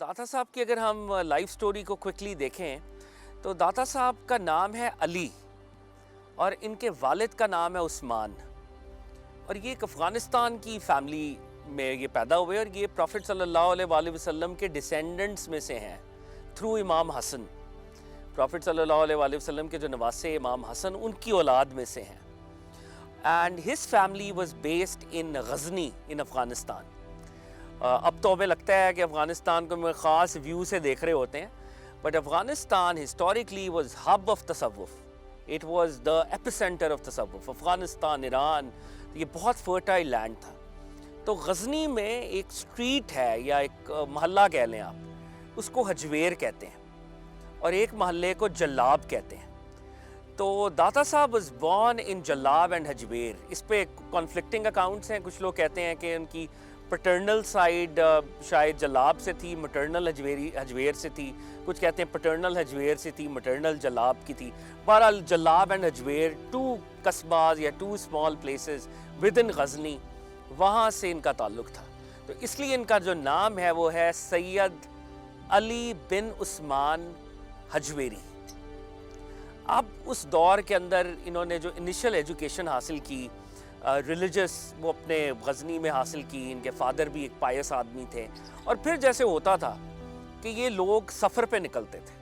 दाता साहब की अगर हम लाइफ स्टोरी को क्विकली देखें तो दाता साहब का नाम है अली और इनके वालिद का नाम है उस्मान। और ये एक अफ़गानिस्तान की फैमिली में ये पैदा हुए और ये प्रॉफिट सल्लल्लाहु अलैहि वसल्लम के डिसेंडेंट्स में से हैं थ्रू इमाम हसन। प्रॉफिट सल्लल्लाहु अलैहि वसल्लम के जो नवासे इमाम हसन उनकी औलाद में से हैं। And his family was based in Ghazni in Afghanistan. अब तो हमें लगता है कि अफ़गानिस्तान को हम ख़ास व्यू से देख रहे होते हैं, but Afghanistan historically was hub of तसव्वुफ़। It was the epicentre of तसव्वुफ़। अफ़गानिस्तान, ईरान, ये बहुत फर्टाइल लैंड था। तो गज़नी में एक स्ट्रीट है या एक महल्ला कह लें आप, उसको हजवेर कहते हैं और एक महल्ले को जल्लाब कहते हैं। तो दाता साहब वाज बॉर्न इन जल्लाब एंड हजवेर। इस पे कॉन्फ्लिक्टिंग अकाउंट्स हैं। कुछ लोग कहते हैं कि उनकी पैटर्नल साइड शायद जलाब से थी, मटर्नल हजवेर से थी। कुछ कहते हैं पैटर्नल हजवेर से थी, मटर्नल जलाब की थी। बहरहाल जलाब एंड हजवेर टू कस्बाज या two small places within Ghazni, वहाँ से इनका ताल्लुक़ था। तो इसलिए इनका जो नाम है वो है सैयद अली बिन उस्मान हजवेरी। अब उस दौर के अंदर इन्होंने जो इनिशियल एजुकेशन हासिल की रिलीजियस, वो अपने गज़नी में हासिल की। इनके फादर भी एक पायस आदमी थे। और फिर जैसे होता था कि ये लोग सफ़र पे निकलते थे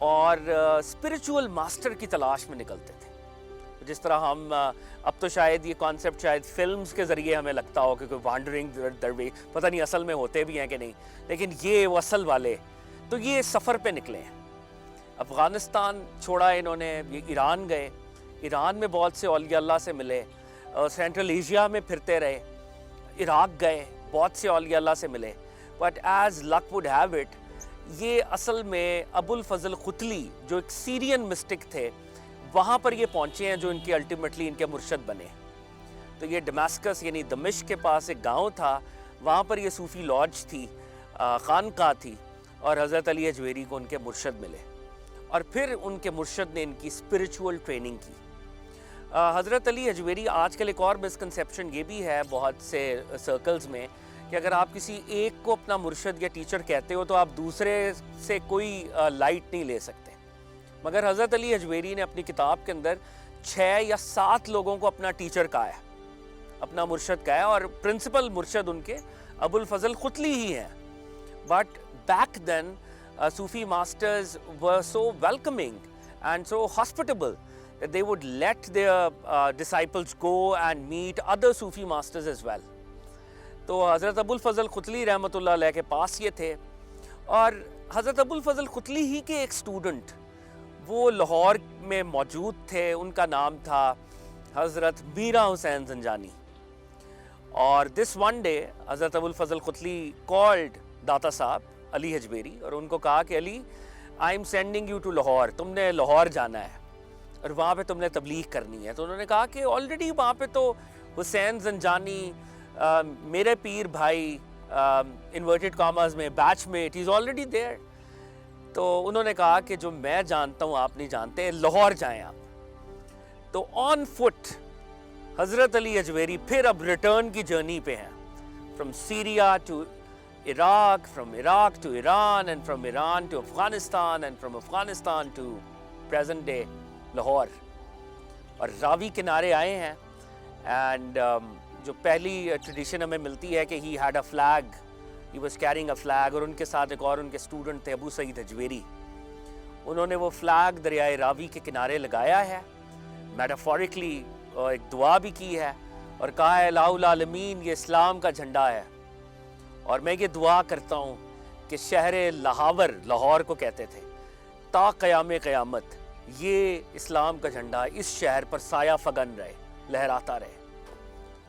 और स्पिरिचुअल मास्टर की तलाश में निकलते थे। जिस तरह हम अब तो शायद ये कॉन्सेप्ट शायद फिल्म्स के ज़रिए हमें लगता हो कि कोई वांडरिंग दरवे, पता नहीं असल में होते भी हैं कि नहीं, लेकिन ये वो असल वाले तो ये सफ़र पे निकले हैं। अफ़गानिस्तान छोड़ा इन्होंने, ये ईरान गए। ईरान में बहुत से औलिया अल्लाह से मिले। सेंट्रल एशिया में फिरते रहे। इराक़ गए, बहुत से औलिया अल्लाह से मिले। But as luck would have it, ये असल में अबुल फजल खुतली जो एक सीरियन मिस्टिक थे, वहाँ पर ये पहुँचे हैं जो इनके अल्टीमेटली इनके मुर्शद बने। तो ये दमास्कस यानी दमिश्क के पास एक गाँव था, वहाँ पर ये सूफ़ी लॉज थी, खानका थी, और हज़रत अली हजवेरी को उनके मुर्शद मिले और फिर उनके मुर्शद ने इनकी स्पिरिचुअल ट्रेनिंग की। हज़रत अली हजवेरी, आजकल एक और मिसकंसेप्शन ये भी है बहुत से सर्कल्स में कि अगर आप किसी एक को अपना मुर्शद या टीचर कहते हो तो आप दूसरे से कोई लाइट नहीं ले सकते। मगर हज़रत अली हजवेरी ने अपनी किताब के अंदर 6 या 7 लोगों को अपना टीचर कहा है, अपना मुर्शद कहा है, और प्रिंसिपल मुर्शद उनके अबुल फजल खुतली ही हैं। But back then Sufi masters were so welcoming and so hospitable that they would let their disciples go and meet other Sufi masters as well. तो हज़रत अबुल फ़ज़ल खुतली रहमतुल्लाह अलैह के पास ये थे, और हज़रत अबुल फ़ज़ल खुतली ही के एक स्टूडेंट वो लाहौर में मौजूद थे। उनका नाम था हज़रत मीरा हुसैन ज़ंजानी। और दिस वन डे हज़रत अबुल फ़ज़ल खुतली कॉल्ड दाता साहब अली हजवेरी और उनको कहा कि Ali, I am sending you to Lahore, तुमने लाहौर जाना है और वहाँ पे तुमने तबलीग करनी है। तो उन्होंने कहा कि ऑलरेडी वहाँ पे तो हुसैन ज़ंजानी मेरे पीर भाई इन्वर्टेड कॉमर्स में बैचमेट, इज़ ऑलरेडी देयर। तो उन्होंने कहा कि जो मैं जानता हूँ आप नहीं जानते, लाहौर जाएँ आप। तो ऑन फुट हज़रत अली हजवेरी फिर अब रिटर्न की जर्नी पे हैं, from Syria to Iraq, from Iraq to Iran, and from Iran to Afghanistan, and from Afghanistan to present day Lahore. और रावी किनारे आए हैं। एंड जो पहली ट्रेडिशन हमें मिलती है कि he had a flag, he was carrying a flag, और उनके साथ एक और उनके स्टूडेंट थे अबू सईद हजवेरी। उन्होंने वो फ्लैग दरियाए रावी के किनारे लगाया है, मेटाफोरिकली एक दुआ भी की है और कहा है लाउल आलमीन, ये इस्लाम का झंडा है। और मैं ये दुआ करता हूँ कि शहर लाहौर, लाहौर को कहते थे, ता क़याम क़यामत ये इस्लाम का झंडा इस शहर पर साया फगन रहे, लहराता रहे।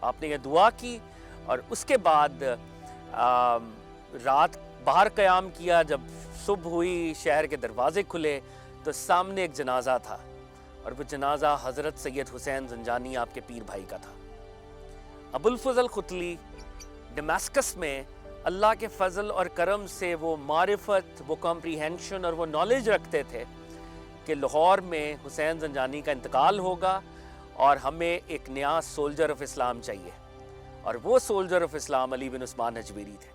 आपने ये दुआ की और उसके बाद रात बाहर क़याम किया। जब सुबह हुई, शहर के दरवाज़े खुले तो सामने एक जनाजा था, और वो जनाजा हज़रत सैयद हुसैन ज़ंजानी आपके पीर भाई का था। अबुल फ़ज़ल खुतली दमास्कस में अल्लाह के फ़ज़ल और करम से वो मारिफत, वो कॉम्प्रीहेंशन और वो नॉलेज रखते थे कि लाहौर में हुसैन ज़ंजानी का इंतकाल होगा और हमें एक नया सोल्जर ऑफ इस्लाम चाहिए। और वो सोल्जर ऑफ इस्लाम अली बिन उस्मान हजवेरी थे।